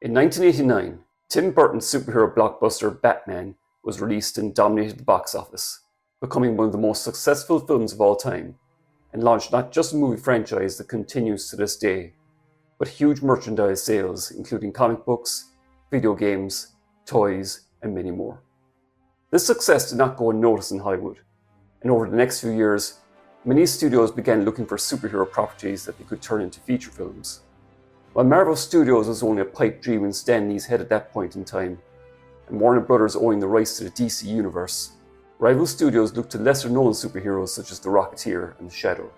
In 1989, Tim Burton's superhero blockbuster Batman was released and dominated the box office, becoming one of the most successful films of all time, and launched not just a movie franchise that continues to this day, but huge merchandise sales including comic books, video games, toys, and many more. This success did not go unnoticed in Hollywood, and over the next few years, many studios began looking for superhero properties that they could turn into feature films. While Marvel Studios was only a pipe dream in Stan Lee's head at that point in time, and Warner Brothers owning the rights to the DC universe, rival studios looked to lesser-known superheroes such as the Rocketeer and the Shadow.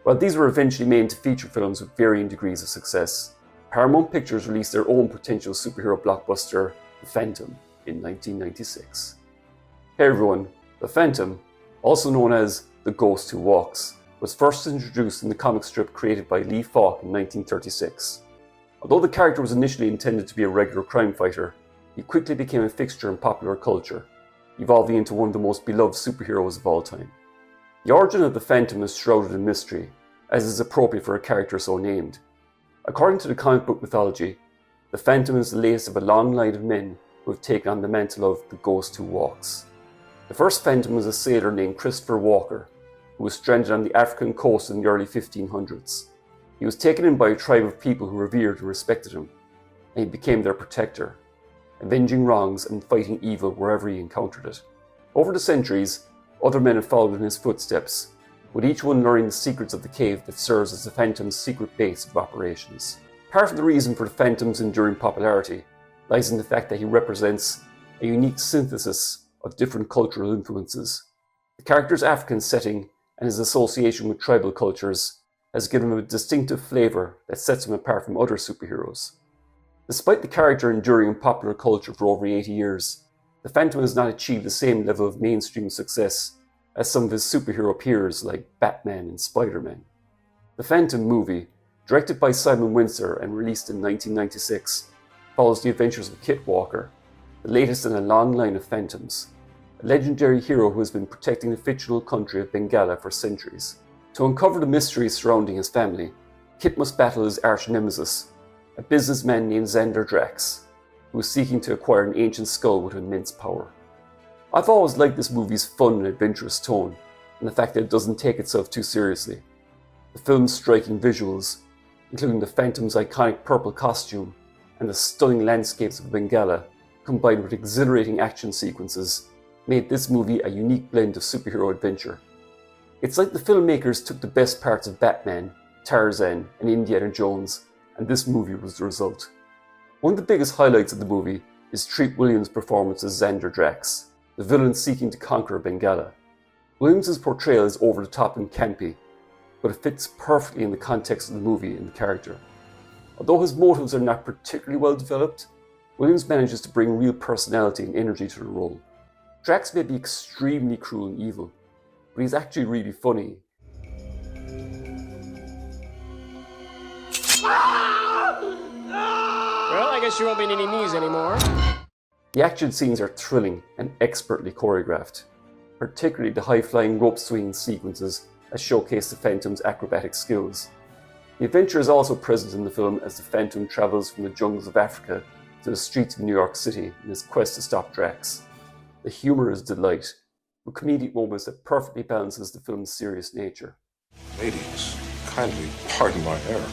While these were eventually made into feature films with varying degrees of success, Paramount Pictures released their own potential superhero blockbuster, The Phantom, in 1996. Hey everyone, The Phantom, also known as The Ghost Who Walks, was first introduced in the comic strip created by Lee Falk in 1936. Although the character was initially intended to be a regular crime fighter, he quickly became a fixture in popular culture, evolving into one of the most beloved superheroes of all time. The origin of the Phantom is shrouded in mystery, as is appropriate for a character so named. According to the comic book mythology, the Phantom is the latest of a long line of men who have taken on the mantle of the Ghost Who Walks. The first Phantom was a sailor named Christopher Walker, who was stranded on the African coast in the early 1500s. He was taken in by a tribe of people who revered and respected him, and he became their protector, avenging wrongs and fighting evil wherever he encountered it. Over the centuries, other men have followed in his footsteps, with each one learning the secrets of the cave that serves as the Phantom's secret base of operations. Part of the reason for the Phantom's enduring popularity lies in the fact that he represents a unique synthesis of different cultural influences. The character's African setting and his association with tribal cultures has given him a distinctive flavour that sets him apart from other superheroes. Despite the character enduring in popular culture for over 80 years, the Phantom has not achieved the same level of mainstream success as some of his superhero peers like Batman and Spider-Man. The Phantom movie, directed by Simon Wincer and released in 1996, follows the adventures of Kit Walker, the latest in a long line of Phantoms, a legendary hero who has been protecting the fictional country of Bengala for centuries. To uncover the mysteries surrounding his family, Kit must battle his arch-nemesis, a businessman named Xander Drax, who is seeking to acquire an ancient skull with immense power. I've always liked this movie's fun and adventurous tone, and the fact that it doesn't take itself too seriously. The film's striking visuals, including the Phantom's iconic purple costume and the stunning landscapes of Bengala, combined with exhilarating action sequences, made this movie a unique blend of superhero adventure. It's like the filmmakers took the best parts of Batman, Tarzan, and Indiana Jones, and this movie was the result. One of the biggest highlights of the movie is Treat Williams' performance as Xander Drax, the villain seeking to conquer Bengala. Williams' portrayal is over the top and campy, but it fits perfectly in the context of the movie and the character. Although his motives are not particularly well developed, Williams manages to bring real personality and energy to the role. Drax may be extremely cruel and evil, but he's actually really funny. Well, I guess you won't be needing these anymore. The action scenes are thrilling and expertly choreographed, particularly the high-flying rope-swinging sequences that showcase the Phantom's acrobatic skills. The adventure is also present in the film as the Phantom travels from the jungles of Africa to the streets of New York City in his quest to stop Drax. The humour is delight, with comedic moments that perfectly balances the film's serious nature. Ladies, kindly pardon my error.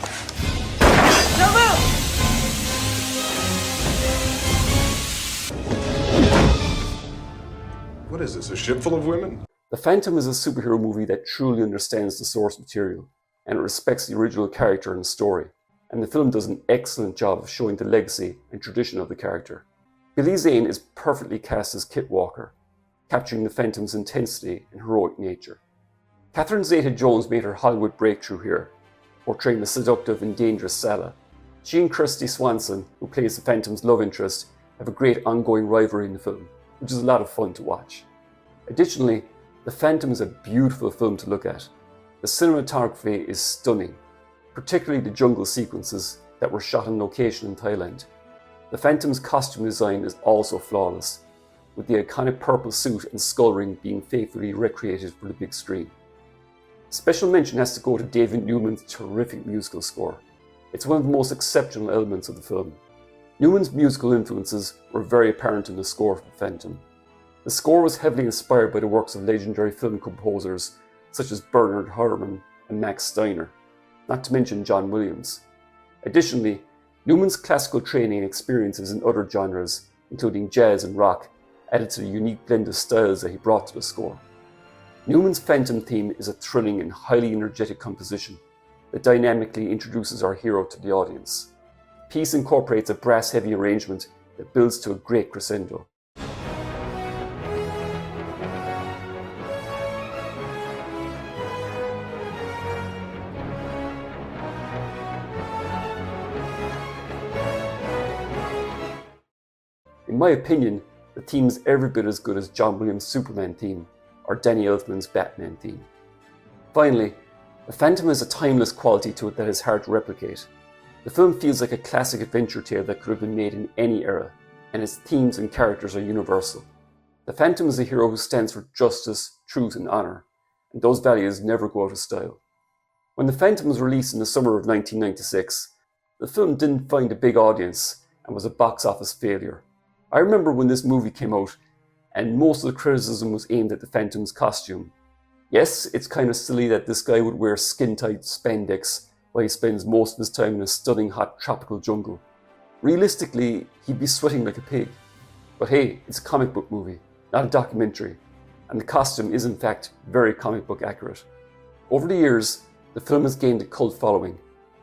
No move! What is this, a ship full of women? The Phantom is a superhero movie that truly understands the source material, and it respects the original character and story, and the film does an excellent job of showing the legacy and tradition of the character. Billy Zane is perfectly cast as Kit Walker, capturing the Phantom's intensity and heroic nature. Catherine Zeta-Jones made her Hollywood breakthrough here, portraying the seductive and dangerous Sala. She and Kristy Swanson, who plays the Phantom's love interest, have a great ongoing rivalry in the film, which is a lot of fun to watch. Additionally, The Phantom is a beautiful film to look at. The cinematography is stunning, particularly the jungle sequences that were shot on location in Thailand. The Phantom's costume design is also flawless, with the iconic purple suit and skull ring being faithfully recreated for the big screen. Special mention has to go to David Newman's terrific musical score. It's one of the most exceptional elements of the film. Newman's musical influences were very apparent in the score for The Phantom. The score was heavily inspired by the works of legendary film composers such as Bernard Herrmann and Max Steiner, not to mention John Williams. Additionally, Newman's classical training and experiences in other genres, including jazz and rock, added to the unique blend of styles that he brought to the score. Newman's Phantom theme is a thrilling and highly energetic composition that dynamically introduces our hero to the audience. The piece incorporates a brass-heavy arrangement that builds to a great crescendo. In my opinion, the theme is every bit as good as John Williams' Superman theme or Danny Elfman's Batman theme. Finally, The Phantom has a timeless quality to it that is hard to replicate. The film feels like a classic adventure tale that could have been made in any era, and its themes and characters are universal. The Phantom is a hero who stands for justice, truth and honour, and those values never go out of style. When The Phantom was released in the summer of 1996, the film didn't find a big audience and was a box office failure. I remember when this movie came out, and most of the criticism was aimed at the Phantom's costume. Yes, it's kind of silly that this guy would wear skin-tight spandex while he spends most of his time in a stunning hot tropical jungle. Realistically, he'd be sweating like a pig. But hey, it's a comic book movie, not a documentary, and the costume is in fact very comic book accurate. Over the years, the film has gained a cult following,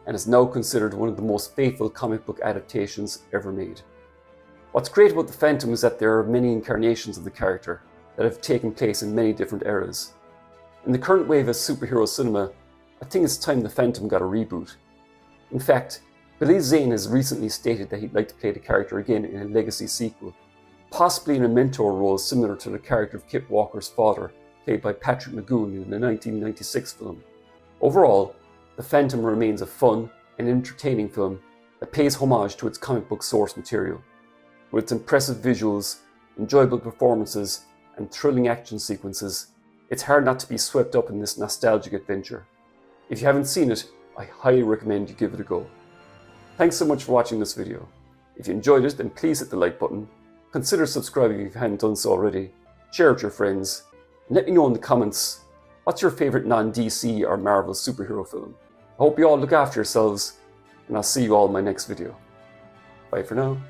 and is now considered one of the most faithful comic book adaptations ever made. What's great about The Phantom is that there are many incarnations of the character that have taken place in many different eras. In the current wave of superhero cinema, I think it's time The Phantom got a reboot. In fact, Billy Zane has recently stated that he'd like to play the character again in a legacy sequel, possibly in a mentor role similar to the character of Kit Walker's father, played by Patrick Magoon in the 1996 film. Overall, The Phantom remains a fun and entertaining film that pays homage to its comic book source material. With its impressive visuals, enjoyable performances, and thrilling action sequences, it's hard not to be swept up in this nostalgic adventure. If you haven't seen it, I highly recommend you give it a go. Thanks so much for watching this video. If you enjoyed it, then please hit the like button, consider subscribing if you hadn't done so already, share it with your friends, and let me know in the comments what's your favourite non-DC or Marvel superhero film. I hope you all look after yourselves, and I'll see you all in my next video. Bye for now.